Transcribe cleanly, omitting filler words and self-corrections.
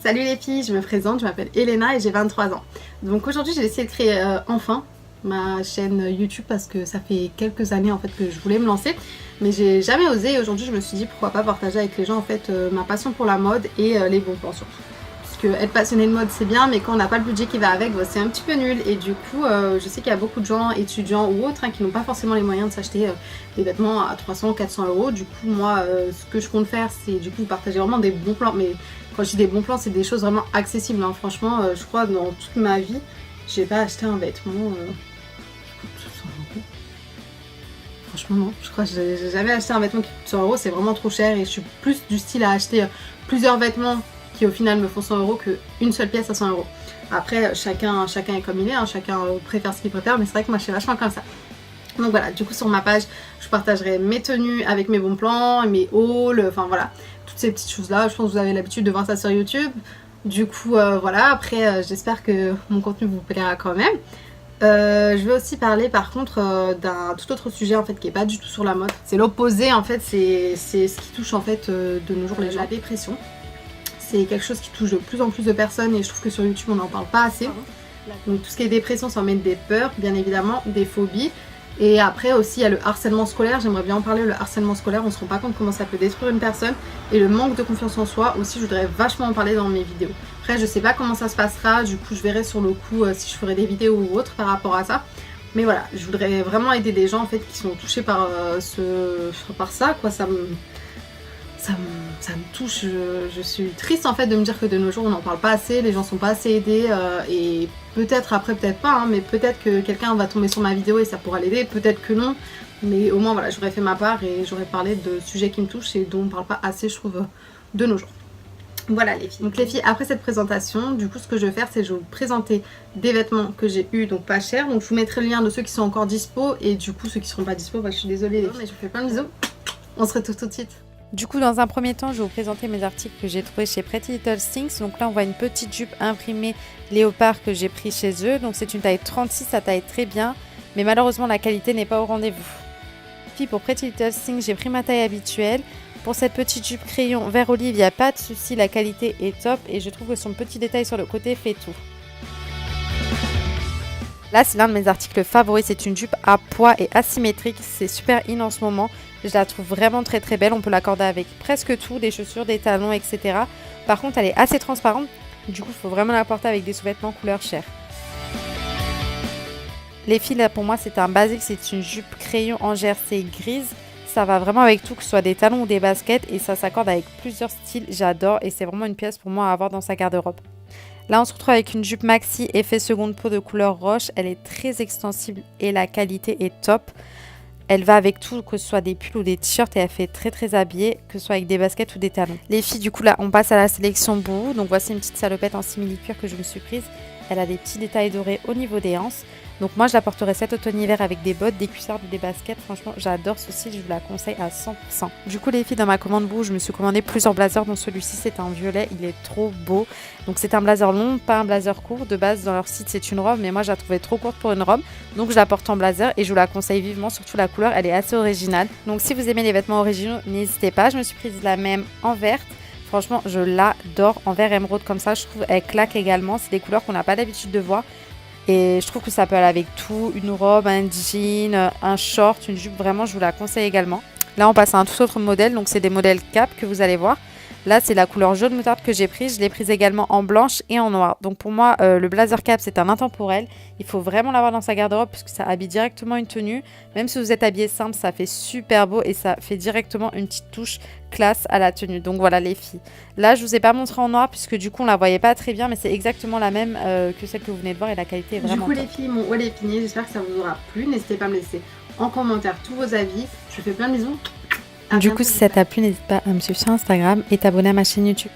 Salut les filles, je me présente, je m'appelle Elena et j'ai 23 ans. Donc aujourd'hui j'ai décidé de créer enfin ma chaîne YouTube parce que ça fait quelques années en fait que je voulais me lancer, mais j'ai jamais osé et aujourd'hui je me suis dit pourquoi pas partager avec les gens en fait ma passion pour la mode et les bons plans surtout. Parce que être passionné de mode c'est bien, mais quand on n'a pas le budget qui va avec, bah, c'est un petit peu nul. Et du coup je sais qu'il y a beaucoup de gens, étudiants ou autres, qui n'ont pas forcément les moyens de s'acheter des vêtements à 300-400 euros. Du coup moi ce que je compte faire c'est du coup partager vraiment des bons plans, mais quand je dis des bons plans, c'est des choses vraiment accessibles. Hein. Franchement, je crois dans toute ma vie, j'ai pas acheté un vêtement. Franchement, non. Je crois que j'ai jamais acheté un vêtement qui coûte 100 euros. C'est vraiment trop cher et je suis plus du style à acheter plusieurs vêtements qui au final me font 100 euros qu'une seule pièce à 100 euros. Après, chacun est comme il est, hein. Chacun préfère ce qu'il préfère, mais c'est vrai que moi je suis vachement comme ça. Donc voilà, du coup sur ma page, je partagerai mes tenues avec mes bons plans, mes hauls, enfin voilà, toutes ces petites choses là. Je pense que vous avez l'habitude de voir ça sur YouTube. Du coup voilà, après j'espère que mon contenu vous plaira quand même. Je vais aussi parler par contre d'un tout autre sujet en fait qui est pas du tout sur la mode. C'est l'opposé en fait, c'est ce qui touche en fait de nos jours les gens. La dépression. C'est quelque chose qui touche de plus en plus de personnes et je trouve que sur YouTube on n'en parle pas assez. Donc tout ce qui est dépression, ça emmène des peurs, bien évidemment, des phobies. Et après aussi il y a le harcèlement scolaire, j'aimerais bien en parler. Le harcèlement scolaire, on se rend pas compte comment ça peut détruire une personne. Et le manque de confiance en soi aussi, je voudrais vachement en parler dans mes vidéos. Après je sais pas comment ça se passera, du coup je verrai sur le coup si je ferai des vidéos ou autres par rapport à ça. Mais voilà, je voudrais vraiment aider des gens en fait qui sont touchés par, par ça, quoi. Ça me touche, je suis triste en fait de me dire que de nos jours on n'en parle pas assez, les gens sont pas assez aidés et peut-être après, peut-être pas, hein, mais peut-être que quelqu'un va tomber sur ma vidéo et ça pourra l'aider, peut-être que non, mais au moins voilà, j'aurais fait ma part et j'aurais parlé de sujets qui me touchent et dont on parle pas assez je trouve de nos jours. Voilà les filles. Donc les filles, après cette présentation, du coup ce que je vais faire c'est je vais vous présenter des vêtements que j'ai eu donc pas cher, donc je vous mettrai le lien de ceux qui sont encore dispo et du coup ceux qui seront pas dispo, bah, je suis désolée les filles, mais je vous fais plein de bisous, on se retrouve tout de suite. Du coup, dans un premier temps, je vais vous présenter mes articles que j'ai trouvés chez Pretty Little Things. Donc là, on voit une petite jupe imprimée léopard que j'ai pris chez eux. Donc c'est une taille 36, ça taille très bien. Mais malheureusement, la qualité n'est pas au rendez-vous. Puis pour Pretty Little Things, j'ai pris ma taille habituelle. Pour cette petite jupe crayon vert olive, il n'y a pas de souci, la qualité est top. Et je trouve que son petit détail sur le côté fait tout. Là, c'est l'un de mes articles favoris. C'est une jupe à pois et asymétrique. C'est super in en ce moment. Je la trouve vraiment très très belle. On peut l'accorder avec presque tout, des chaussures, des talons, etc. Par contre, elle est assez transparente. Du coup, il faut vraiment la porter avec des sous-vêtements couleur chair. Les filles, là, pour moi, c'est un basique. C'est une jupe crayon en jersey grise. Ça va vraiment avec tout, que ce soit des talons ou des baskets. Et ça s'accorde avec plusieurs styles. J'adore. Et c'est vraiment une pièce pour moi à avoir dans sa garde-robe. Là, on se retrouve avec une jupe maxi effet seconde peau de couleur roche. Elle est très extensible et la qualité est top. Elle va avec tout, que ce soit des pulls ou des t-shirts, et elle fait très très habillée, que ce soit avec des baskets ou des talons. Les filles, du coup là, on passe à la sélection Boohoo. Donc voici une petite salopette en simili-cuir que je me suis prise. Elle a des petits détails dorés au niveau des hanches. Donc moi, je la porterai cet automne-hiver avec des bottes, des cuissardes ou des baskets. Franchement, j'adore ce style, je vous la conseille à 100%. Du coup, les filles, dans ma commande Boohoo, je me suis commandé plusieurs blazers, dont celui-ci, c'est un violet, il est trop beau. Donc c'est un blazer long, pas un blazer court. De base, dans leur site, c'est une robe, mais moi, je la trouvais trop courte pour une robe. Donc je la porte en blazer et je vous la conseille vivement, surtout la couleur, elle est assez originale. Donc si vous aimez les vêtements originaux, n'hésitez pas. Je me suis prise la même en verte. Franchement, je l'adore, en vert émeraude comme ça. Je trouve elle claque également. C'est des couleurs qu'on n'a pas l'habitude de voir. Et je trouve que ça peut aller avec tout, une robe, un jean, un short, une jupe, vraiment je vous la conseille également. Là on passe à un tout autre modèle, donc c'est des modèles cap que vous allez voir. Là c'est la couleur jaune moutarde que j'ai prise, je l'ai prise également en blanche et en noir. Donc pour moi le blazer cap c'est un intemporel, il faut vraiment l'avoir dans sa garde-robe puisque ça habille directement une tenue. Même si vous êtes habillé simple, ça fait super beau et ça fait directement une petite touche classe à la tenue. Donc voilà les filles. Là je vous ai pas montré en noir puisque du coup on la voyait pas très bien, mais c'est exactement la même que celle que vous venez de voir et la qualité est vraiment Du coup top. les filles, mon haul est fini, j'espère que ça vous aura plu. N'hésitez pas à me laisser en commentaire tous vos avis. Je vous fais plein de bisous. Du coup, si ça t'a plu, n'hésite pas à me suivre sur Instagram et t'abonner à ma chaîne YouTube.